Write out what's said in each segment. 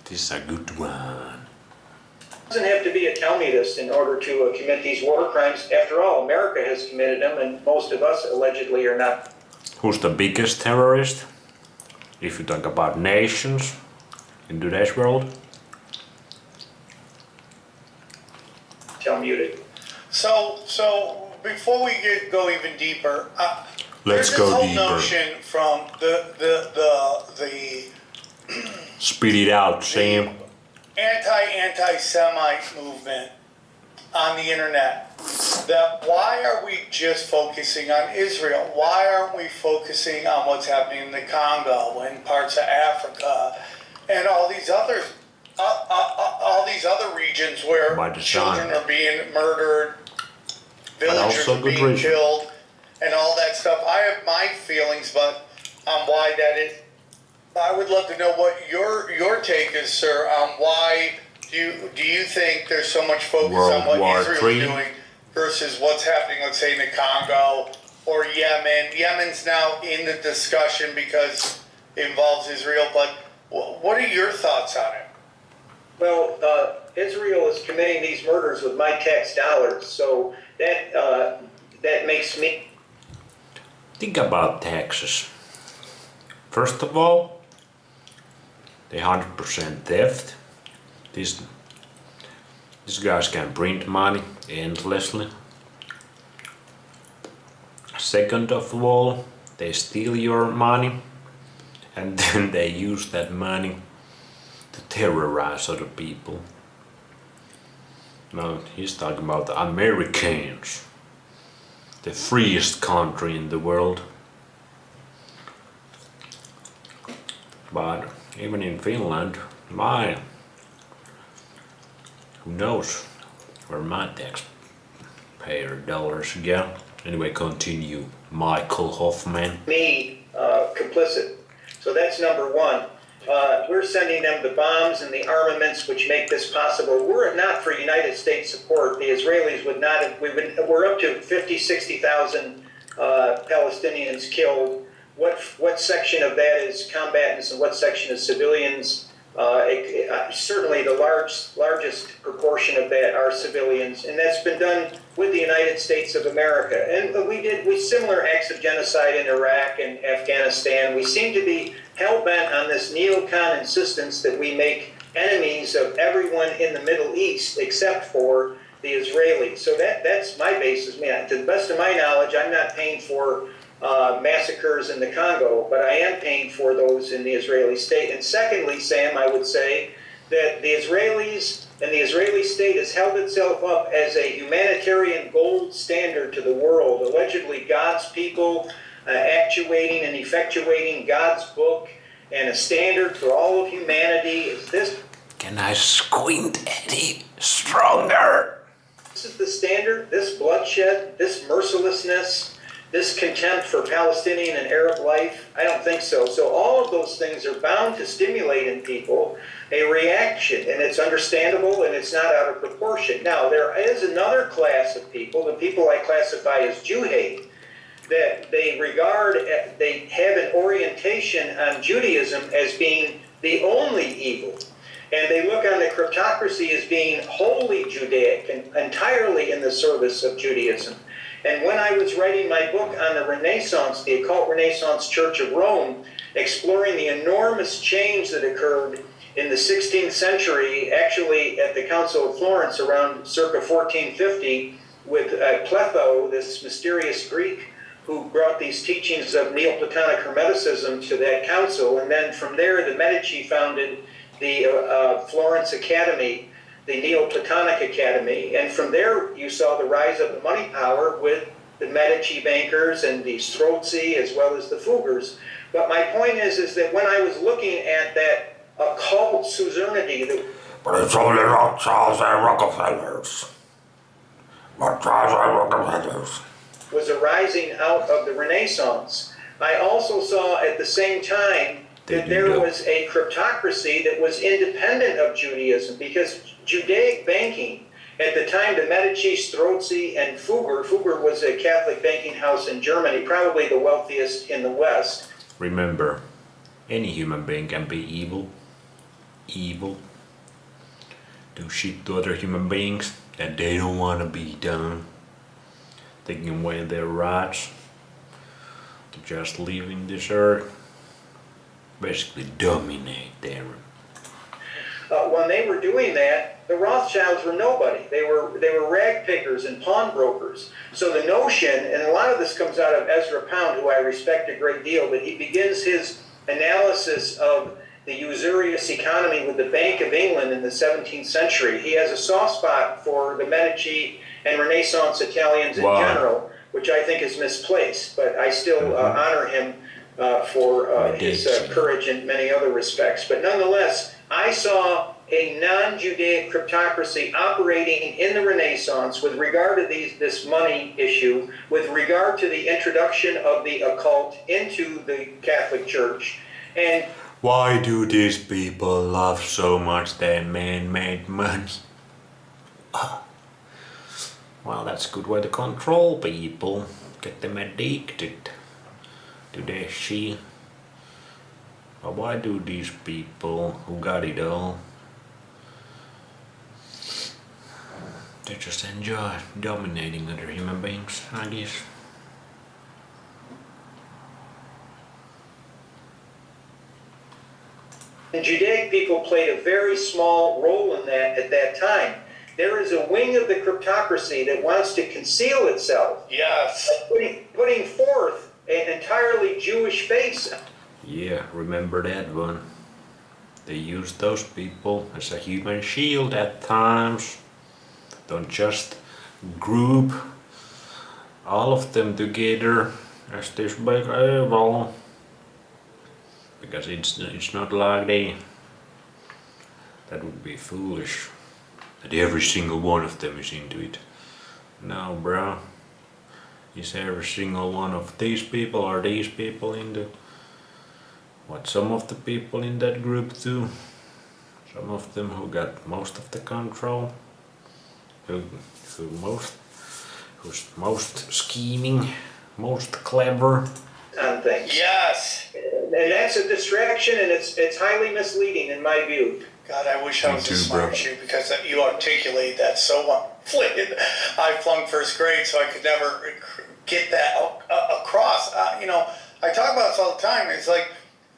This is a good one. Doesn't have to be a Talmudist in order to commit these war crimes. After all, America has committed them, and most of us allegedly are not. Who's the biggest terrorist? If you talk about nations in today's world? Talmudic. So before we go even deeper, Let's there's go this whole deeper. notion from the Spit it out, Sam. anti-Semite movement on the internet, that why are we just focusing on Israel? Why aren't we focusing on what's happening in the Congo and parts of Africa and all these other regions where children are being murdered, villagers are being killed, and all that stuff? I have my feelings, but on why that is. I would love to know what your take is, sir, on why do you think there's so much focus on what Israel is doing versus what's happening, let's say, in the Congo or Yemen. Yemen's now in the discussion because it involves Israel, but what are your thoughts on it? Well, Israel is committing these murders with my tax dollars, so that makes me. Think about taxes. First of all, they 100% theft. These guys can print money endlessly. Second of all, they steal your money and then they use that money to terrorize other people. Now he's talking about the Americans, the freest country in the world. But even in Finland, who knows where my taxpayer dollars go? Anyway, continue, Michael Hoffman. Complicit. So that's number one. We're sending them the bombs and the armaments which make this possible. Were it not for United States support, the Israelis would not have. We're up to 50, 60,000 Palestinians killed. What section of that is combatants and what section is civilians? Certainly the largest proportion of that are civilians, and that's been done with the United States of America. And we did similar acts of genocide in Iraq and Afghanistan. We seem to be hell-bent on this neocon insistence that we make enemies of everyone in the Middle East except for the Israelis. So that's my basis. Man, to the best of my knowledge, I'm not paying for massacres in the Congo, but I am paying for those in the Israeli state. And secondly, Sam, I would say that the Israelis and the Israeli state has held itself up as a humanitarian gold standard to the world, allegedly God's people, actuating and effectuating God's book, and a standard for all of humanity. Is this? Can I squint any stronger? This is the standard, this bloodshed, this mercilessness, this contempt for Palestinian and Arab life? I don't think so. So all of those things are bound to stimulate in people a reaction, and it's understandable and it's not out of proportion. Now, there is another class of people, the people I classify as Jew hate, that they have an orientation on Judaism as being the only evil. And they look on the cryptocracy as being wholly Judaic and entirely in the service of Judaism. And when I was writing my book on the Renaissance, the occult Renaissance Church of Rome, exploring the enormous change that occurred in the 16th century, actually at the Council of Florence around circa 1450, with Pletho, this mysterious Greek, who brought these teachings of Neoplatonic Hermeticism to that council. And then from there, the Medici founded the Florence Academy, the Neoplatonic Academy, and from there you saw the rise of the money power with the Medici bankers and the Strozzi as well as the Fuggers. But my point is that when I was looking at that occult suzerainty, but it's only Rothschilds and Rockefellers. Rothschilds and Rockefellers was arising out of the Renaissance, I also saw at the same time that there was a cryptocracy that was independent of Judaism, because Judaic banking, at the time the Medici, Strozzi, and Fugger was a Catholic banking house in Germany, probably the wealthiest in the West. Remember, any human being can be evil. evil, do shit to other human beings that they don't want to be done, taking away their rights to just live in this earth, basically dominate them. When they were doing that, the Rothschilds were nobody. They were rag pickers and pawnbrokers. So the notion, and a lot of this comes out of Ezra Pound, who I respect a great deal, but he begins his analysis of the usurious economy with the Bank of England in the 17th century. He has a soft spot for the Medici and Renaissance Italians in general, which I think is misplaced, but I still honor him for his courage in many other respects. But nonetheless, I saw a non-Judaic cryptocracy operating in the Renaissance with regard to this money issue, with regard to the introduction of the occult into the Catholic Church. And why do these people love so much their man-made money? Well, that's a good way to control people, get them addicted to their shit. But why do these people who got it all, they just enjoy dominating other human beings, I guess. And Judaic people played a very small role in that at that time. There is a wing of the cryptocracy that wants to conceal itself. Yes. Putting forth an entirely Jewish face. Yeah, remember that one. They use those people as a human shield at times. Don't just group all of them together as this big evil. Because it's not like that would be foolish. That every single one of them is into it. No, bro. Is every single one of these people or these people into what some of the people in that group do? Some of them who got most of the control, who's most scheming, most clever. On things. Yes. And that's a distraction, and it's highly misleading in my view. God, I wish I was as smart as you, because you articulate that so well. I flunked first grade, so I could never get that across. I talk about this all the time. It's like,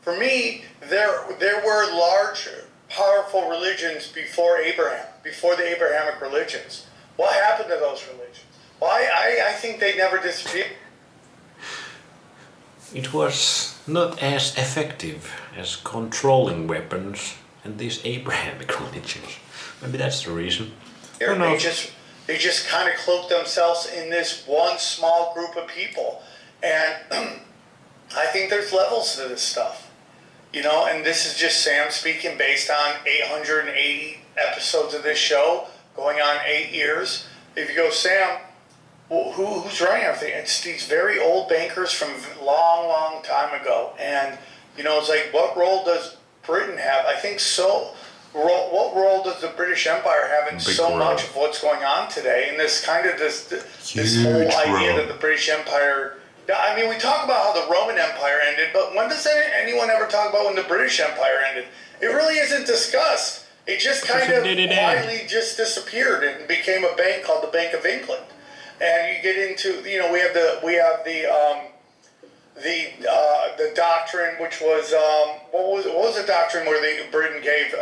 for me, there were large, powerful religions before Abraham, before the Abrahamic religions. What happened to those religions? Why? I think they never disappeared. It was not as effective as controlling weapons and these Abrahamic religions. Maybe that's the reason. They just kind of cloak themselves in this one small group of people. And I think there's levels to this stuff. And this is just Sam speaking based on 880 episodes of this show, going on 8 years. If you go, Sam, who's running everything? It's these very old bankers from a long, long time ago. And, it's like, what role does Britain have? I think so. What role does the British Empire have in so much of what's going on today? And this kind of this whole idea that the British Empire... I mean, we talk about how the Roman Empire ended, but when does anyone ever talk about when the British Empire ended? It really isn't discussed. It just kind of quietly just disappeared and became a bank called the Bank of England. And you get into, we have the doctrine, which was what was the doctrine where Britain gave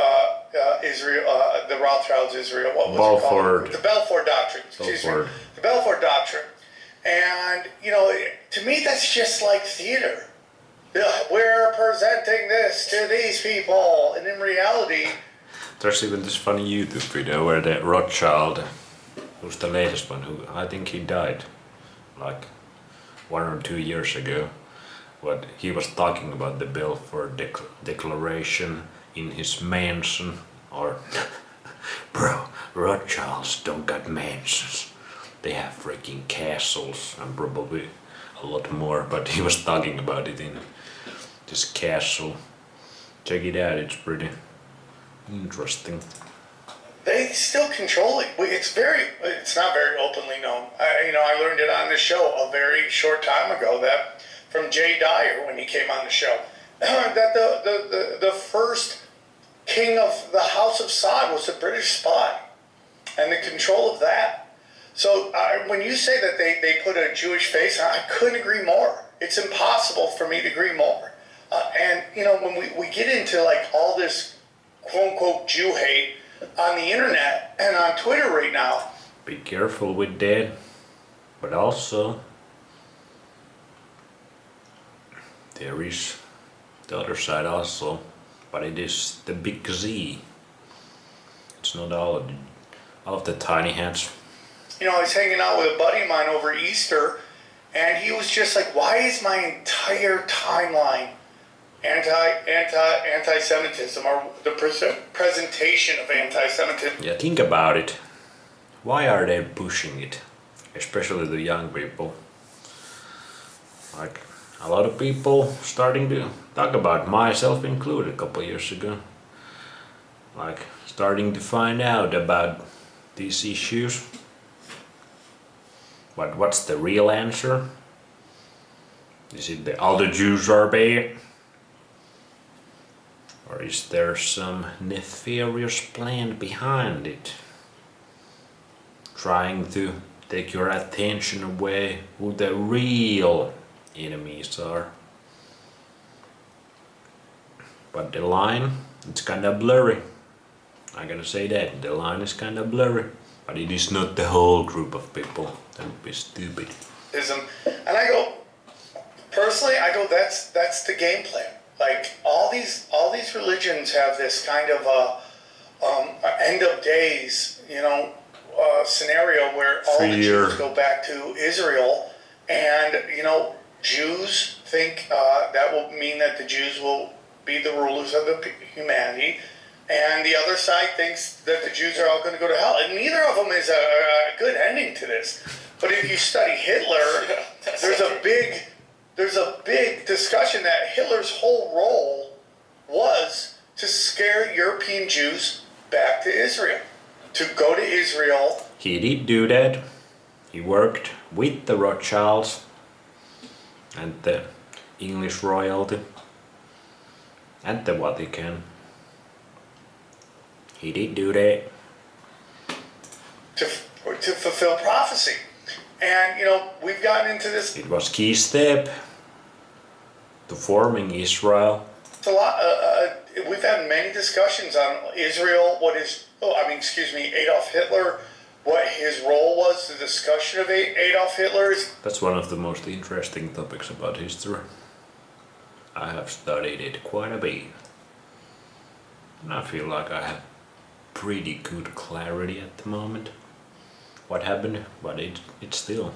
Israel, the Rothschilds Israel? What was it called? The Balfour Doctrine. The Balfour Doctrine. And to me, that's just like theater. We're presenting this to these people, and in reality, there's even this funny YouTube video where the Rothschild, who's the latest one, who I think he died like 1 or 2 years ago, but he was talking about the Balfour Declaration in his mansion, or bro, Rothschilds don't got mansions, they have freaking castles and probably a lot more, but he was talking about it in this castle. Check it out, it's pretty interesting. They still control it. It's not very openly known. I learned it on the show a very short time ago, that from Jay Dyer when he came on the show, that the first king of the House of Saud was a British spy, and the control of that. So when you say that they put a Jewish face on, I couldn't agree more. It's impossible for me to agree more. And when we get into like all this quote unquote Jew hate on the internet and on Twitter right now, be careful with that, but also there is the other side also, but it is the big Z. It's not all of the tiny hats. I was hanging out with a buddy of mine over Easter, and he was just like, why is my entire timeline anti-Semitism, or the presentation of anti-Semitism? Yeah, think about it. Why are they pushing it? Especially the young people. Like, a lot of people starting to talk about, myself included, a couple years ago. Like, starting to find out about these issues. But what's the real answer? Is it all the Jews are bad? Or is there some nefarious plan behind it? Trying to take your attention away who the real enemies are. But the line, it's kinda blurry. I gotta say that, the line is kinda blurry. But it is not the whole group of people. Don't be stupid. And I go, personally, that's the game plan. Like all these religions have this kind of end of days, scenario where all the Jews go back to Israel, and Jews think that will mean that the Jews will be the rulers of the humanity. And the other side thinks that the Jews are all going to go to hell. And neither of them is a good ending to this. But if you study Hitler, there's a big discussion that Hitler's whole role was to scare European Jews back to Israel. To go to Israel. He did do that. He worked with the Rothschilds and the English royalty and the Vatican. He did do that. To fulfill prophecy. And, we've gotten into this. It was key step to forming Israel. It's a lot. We've had many discussions on Israel, Adolf Hitler, what his role was, the discussion of Adolf Hitler. That's one of the most interesting topics about history. I have studied it quite a bit. And I feel like I have pretty good clarity at the moment what happened, but it's still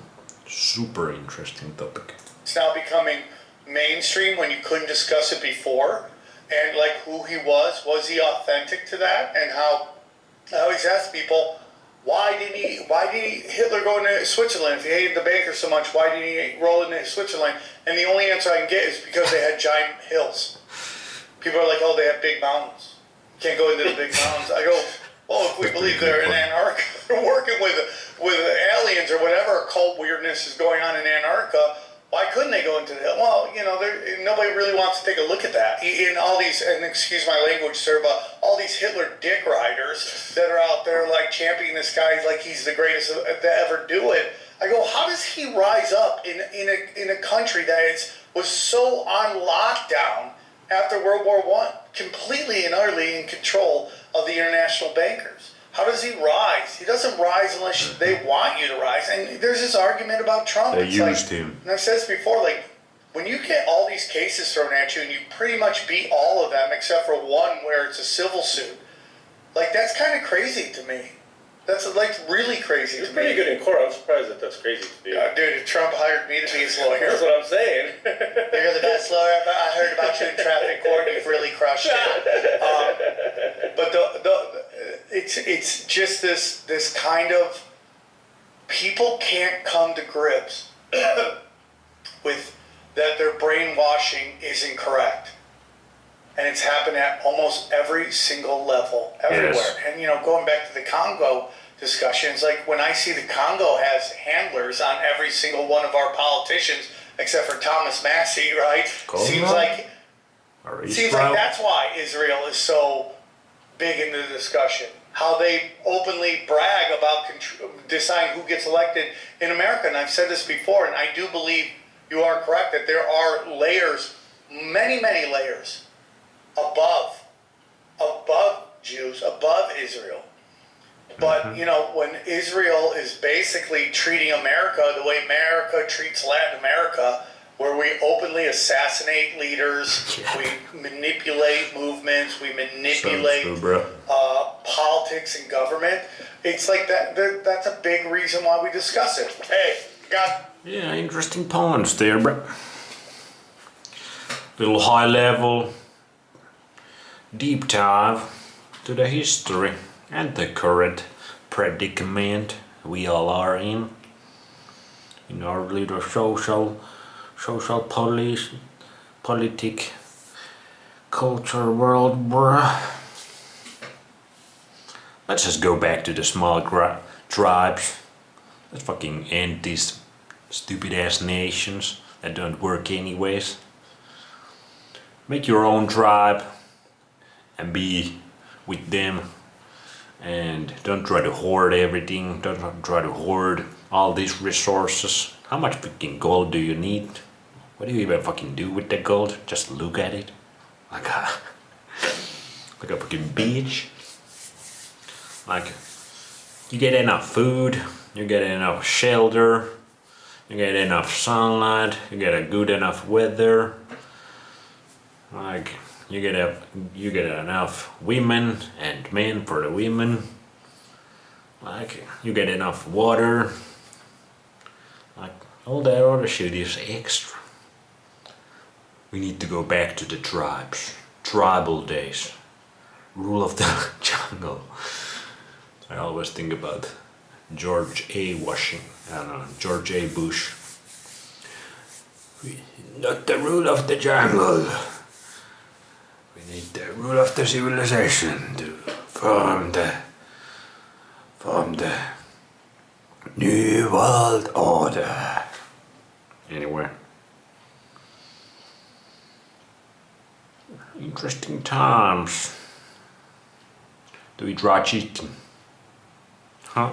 super interesting topic. It's now becoming mainstream when you couldn't discuss it before, and like who he was he authentic to that? And how I always ask people, why did Hitler go into Switzerland? If he hated the bankers so much, why did he roll into Switzerland? And the only answer I can get is because they had giant hills. People are like, oh, they have big mountains. Can't go into the big mountains. I go, well, if we believe they're in Antarctica, they're working with aliens or whatever occult weirdness is going on in Antarctica, why couldn't they go into the hill? Well, nobody really wants to take a look at that. In all these, and excuse my language, sir, but all these Hitler dick riders that are out there like championing this guy like he's the greatest to ever do it. I go, how does he rise up in a country that was so on lockdown after World War I, completely and utterly in control of the international bankers? How does he rise? He doesn't rise unless they want you to rise. And there's this argument about Trump. They used him. And I've said this before, when you get all these cases thrown at you and you pretty much beat all of them except for one where it's a civil suit, that's kind of crazy to me. That's really crazy. He's pretty good in court. I'm surprised that's crazy to be. Dude, Trump hired me to be his lawyer. That's what I'm saying. You're the best lawyer ever. I heard about you in traffic court. You've really crushed it. But it's just this kind of people can't come to grips with that their brainwashing is incorrect. And it's happened at almost every single level, everywhere. Yes. And, going back to the Congo discussions, when I see the Congo has handlers on every single one of our politicians, except for Thomas Massey, right? Seems like that's why Israel is so big in the discussion. How they openly brag about deciding who gets elected in America. And I've said this before, and I do believe you are correct, that there are layers, many, many layers above Jews, above Israel. But, you know, when Israel is basically treating America the way America treats Latin America, where we openly assassinate leaders, we manipulate movements, we manipulate politics and government, it's like that's a big reason why we discuss it. Hey, Yeah, interesting points there, bro. Little high level, deep dive to the history and the current predicament we all are in our little social politic culture world, bruh. Let's just go back to the small tribes. Let's fucking end these stupid ass nations that don't work anyways. Make your own tribe and be with them, and don't try to hoard everything. Don't try to hoard all these resources. How much fucking gold do you need? What do you even fucking do with the gold? Just look at it like a fucking beach. Like, you get enough food, you get enough shelter, you get enough sunlight, you get a good enough weather. Like, you get enough women and men for the women. Like, you get enough water. Like, all that other shit is extra. We need to go back to the tribes. Tribal days. Rule of the jungle. I always think about George A. Bush. Not the rule of the jungle. We need the rule of the civilization to form the New World Order. Anyway. Interesting times. Do we try cheating? Huh?